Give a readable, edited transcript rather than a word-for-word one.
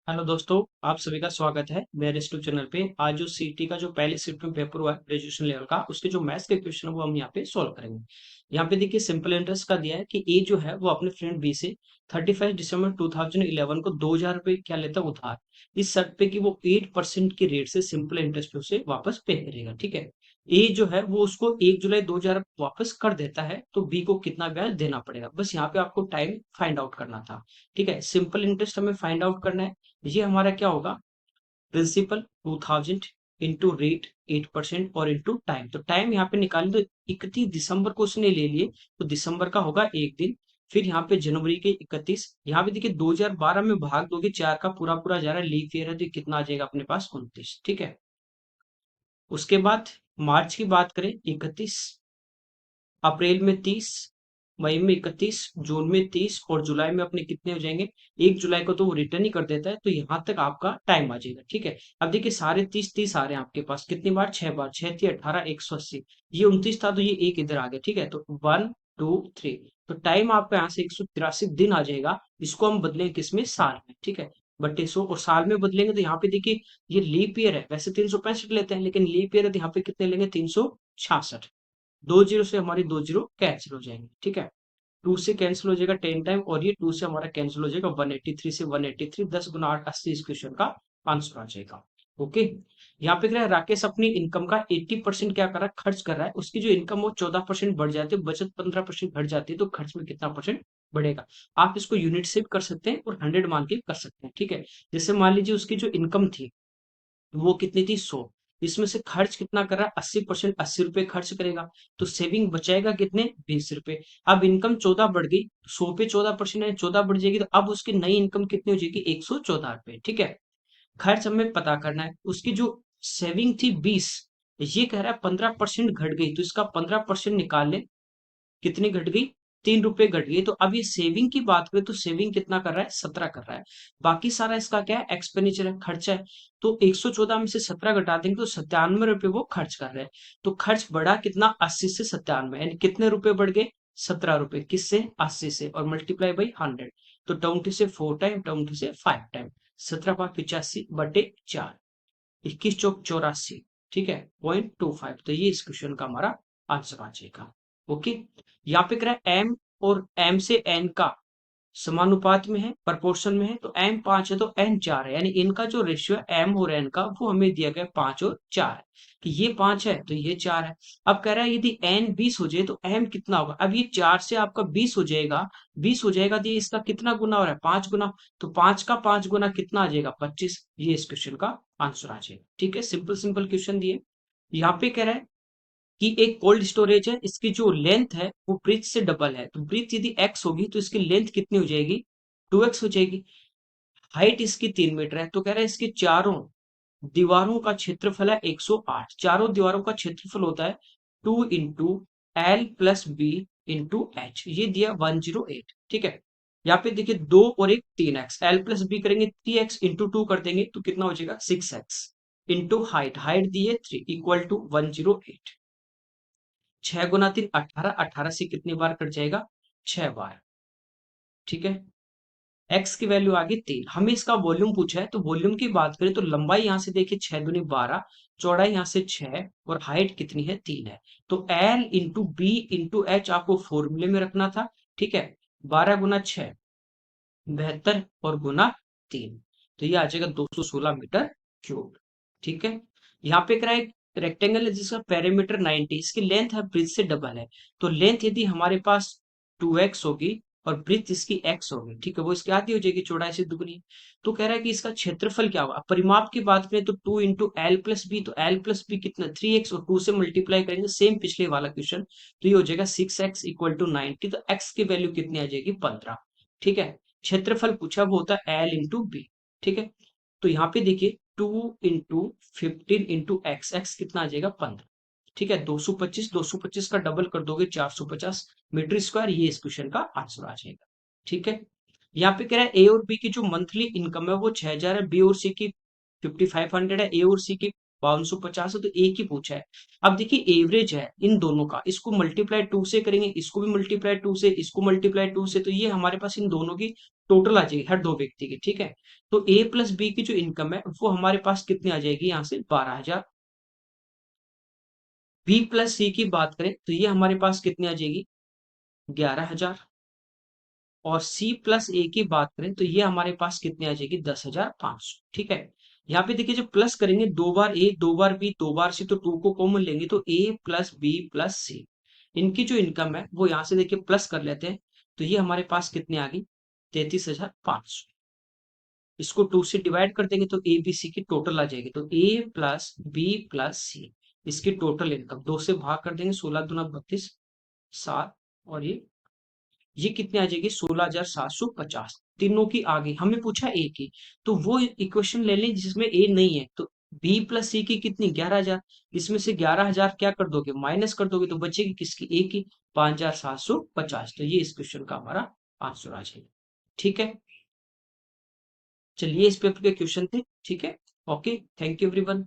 Hello दोस्तों, आप सभी का स्वागत है मेरे यूट्यूब चैनल पे। आज जो सीटी का जो पहले शिफ्ट में पेपर हुआ है ग्रेजुएशन लेवल का, उसके जो मैथ्स के क्वेश्चन है वो हम यहाँ पे सॉल्व करेंगे। यहाँ पे देखिए सिंपल इंटरेस्ट का दिया है कि ए जो है वो अपने फ्रेंड बी से 31 दिसंबर 2011 को 2000 रुपए क्या लेता है उधार। इस शर्त पे कि वो 8% की रेट से सिंपल इंटरेस्ट पे उसे वापस पे करेगा। ठीक है, ए जो है वो उसको 1 जुलाई 2000 वापस कर देता है, तो बी को कितना ब्याज देना पड़ेगा, बस यहाँ पे आपको टाइम फाइंड आउट करना था। ठीक है, सिंपल इंटरेस्ट हमें फाइंड आउट करना है। ये हमारा क्या होगा, प्रिंसिपल 2000 इंटू रेट 8% और इंटू टाइम। तो टाइम यहाँ पे निकालें तो 31 दिसंबर को उसने ले लिए, तो दिसंबर का होगा एक दिन। फिर यहाँ पे जनवरी के 31, यहाँ पे देखिए 2012 में भाग दोगे, चार का पूरा पूरा जा रहा है, लीप ईयर है, तो ये कितना आ जाएगा अपने पास 29। ठीक है, उसके बाद मार्च की बात करें 31, अप्रैल में 30, मई में 31, जून में 30 और जुलाई में अपने कितने हो जाएंगे। 1 जुलाई को तो वो रिटर्न ही कर देता है, तो यहाँ तक आपका टाइम आ जाएगा। ठीक है, अब देखिए सारे 30 30 आ रहे हैं आपके पास, कितनी बार, 6 बार, 6 × 3 = 18, 180। ये 29 था तो ये एक इधर आ गया। ठीक है, तो 1 2 3, तो टाइम आपका यहाँ से 183 दिन आ जाएगा। इसको हम बदलेंगे किसमें, साल में। ठीक है, बट्टे 100, और साल में बदलेंगे तो यहाँ पे देखिए ये लीप ईयर है, वैसे 365 लेते हैं, लेकिन लीप ईयर है तो यहाँ पे कितने लेंगे, 366। दो जीरो से हमारी दो जीरो कैंसिल हो जाएंगे। ठीक है, टू से कैंसिल हो जाएगा 10 टाइम, और ये टू से हमारा कैंसिल हो जाएगा 183 से 183, 10 गुना 8 80, इस क्वेश्चन का आंसर आ जाएगा। ओके, यहाँ पे क्या है, राकेश अपनी इनकम का 80% क्या कर रहा है, खर्च कर रहा है। उसकी जो इनकम वो 14% बढ़ जाती है, बचत 15% घट जाती है, तो खर्च में कितना परसेंट बढ़ेगा। आप इसको यूनिट से भी कर सकते हैं और 100 मान के कर सकते हैं। ठीक है, जैसे मान लीजिए उसकी जो इनकम थी वो कितनी थी, 100, इसमें से खर्च कितना कर रहा है, 80%, 80 रुपए खर्च करेगा, तो सेविंग बचाएगा कितने, 20 रुपए। अब इनकम 14 बढ़ गई, 100 पे 14% है, 14 बढ़ जाएगी, तो अब उसकी नई इनकम कितनी हो जाएगी, 114 रुपए। ठीक है, खर्च हमें पता करना है। उसकी जो सेविंग थी 20, ये कह रहा है 15% घट गई, तो इसका 15% निकाल ले, कितनी घट गई, 3 रुपए घट गई। तो अब ये सेविंग की बात करें तो सेविंग कितना कर रहा है, 17 कर रहा है। बाकी सारा इसका क्या है, एक्सपेंडिचर है, खर्चा है। तो 114 में से 17 घटा देंगे तो 97 रुपए वो खर्च कर रहे हैं। तो खर्च बढ़ा कितना, 80 से 97, यानी कितने रुपए बढ़ गए, 17 रुपए, किससे, 80 से, और मल्टीप्लाई बाई 100। तो 20 से 4 टाइम, 20 से 5 टाइम, 17/85/4, 21 चौक 84। ठीक है, 0.25, तो ये इस क्वेश्चन का हमारा आंसर आ जाएगा। ओके, यहाँ पे कह रहा है एम और एम से एन का समानुपात में है, प्रोपोर्शन में है, तो एम 5 है तो एन 4 है, यानी इनका जो रेशियो है एम और एन का वो हमें दिया गया 5 और 4 है, कि ये 5 है तो ये 4 है। अब कह रहा है यदि एन 20 हो जाए तो एम कितना होगा। अब ये 4 से आपका 20 हो जाएगा, 20 हो जाएगा तो ये इसका कितना गुना हो रहा है, 5 गुना, तो 5 का 5 गुना कितना आ जाएगा, 25। ये इस क्वेश्चन का आंसर आ जाएगा। ठीक है, सिंपल सिंपल क्वेश्चन दिए। यहाँ पे कह रहा है कि एक कोल्ड स्टोरेज है, इसकी जो लेंथ है वो ब्रिज से डबल है, तो ब्रिज यदि एक्स होगी तो इसकी लेंथ कितनी हो जाएगी, 2x हो जाएगी। हाइट इसकी 3 मीटर है, तो कह रहा है इसके चारों दीवारों का क्षेत्रफल है 108। चारों दीवारों का क्षेत्रफल होता है 2 × L + B × H, ये दिया 108। ठीक है, यहाँ पे देखिए 2 और एक 3x, L + B करेंगे 3x, इंटू 2 कर देंगे तो कितना हो जाएगा, 6x, इंटू हाइट, हाइट दी है 3, इक्वल टू 108। 6 × 3 = 18, 18 से कितनी बार कट जाएगा, 6 बार। ठीक है, एक्स की वैल्यू आ गई 3। हमें इसका वॉल्यूम पूछा है, तो वॉल्यूम की बात करें तो लंबाई यहां से देखिए 6 × 2 = 12, चौड़ाई यहां से 6 और हाइट कितनी है, 3 है। तो L into B into H आपको फॉर्मूले में रखना था। ठीक है, 12 × 6 72 और गुना 3, तो ये आ जाएगा 216 मीटर क्यूब। ठीक है, यहाँ पे करा एक रेक्टेंगल है जिसका पेरीमीटर 90, इसकी लेंथ है ब्रिज से डबल है, तो लेंथ यदि हमारे पास 2x होगी और ब्रिथ इसकी x होगी, ठीक है, वो इसकी आधी हो जाएगी, चौड़ाई से दुगनी। तो कह रहा है कि इसका क्षेत्रफल क्या होगा। परिमाप की बात करें तो 2 × L + B, तो L + B कितना, 3x, और 2 से मल्टीप्लाई करेंगे, सेम पिछले वाला क्वेश्चन, तो ये हो जाएगा 6x = 90, तो x की वैल्यू कितनी आ जाएगी, 15। ठीक है, क्षेत्रफल पूछा वो होता है L × B। ठीक है, तो यहाँ पे देखिए 2 × 15 × x, कितना आ जाएगा, 15। ठीक है, 225, 225 का डबल कर दोगे 450 मीटर स्क्वायर, ये इस क्वेश्चन का आंसर आ जाएगा। ठीक है, यहाँ पे कह रहा है ए और बी की जो मंथली इनकम है वो 6000 है, बी और सी की 5500 है, ए और सी की 5250 है तो एक ही पूछा है। अब देखिए एवरेज है इन दोनों का, इसको मल्टीप्लाई 2 से करेंगे, इसको भी मल्टीप्लाई 2 से, इसको मल्टीप्लाई 2 से, तो ये हमारे पास इन दोनों की टोटल आ जाएगी हर दो व्यक्ति की, ठीक है। तो ए प्लस बी की जो इनकम है वो हमारे पास कितनी आ जाएगी यहाँ से 12,000। बी प्लस सी की बात करें तो ये हमारे पास कितनी आ जाएगी 11,000। और सी प्लस ए की बात करें तो ये हमारे पास कितनी आ जाएगी 10,500, ठीक है। यहाँ पे देखिए जब प्लस करेंगे दो बार ए दो बार बी दो बार सी, तो टू को कॉमन लेंगे तो ए प्लस बी प्लस सी, इनकी जो इनकम है वो यहाँ से देखिए प्लस कर लेते हैं, तो ये हमारे पास कितनी आ गई 33,500। इसको टू से डिवाइड कर देंगे तो ए बी सी की टोटल आ जाएगी, तो ए प्लस बी प्लस सी इसकी टोटल इनकम, दो से भाग कर देंगे 16 दूना 32, 7, और ये कितने आ जाएगी 16,750। तीनों की आ गई, हमें पूछा ए की, तो वो इक्वेशन ले लें जिसमें ए नहीं है, तो बी प्लस सी की कितनी 11,000, इसमें से 11,000 क्या कर दोगे माइनस कर दोगे, तो बचेगी किसकी ए की 5,750। तो ये इस क्वेश्चन का हमारा आंसर आ जाएगा, ठीक है। चलिए इस पेपर के क्वेश्चन थे, ठीक है। Okay, thank you everyone.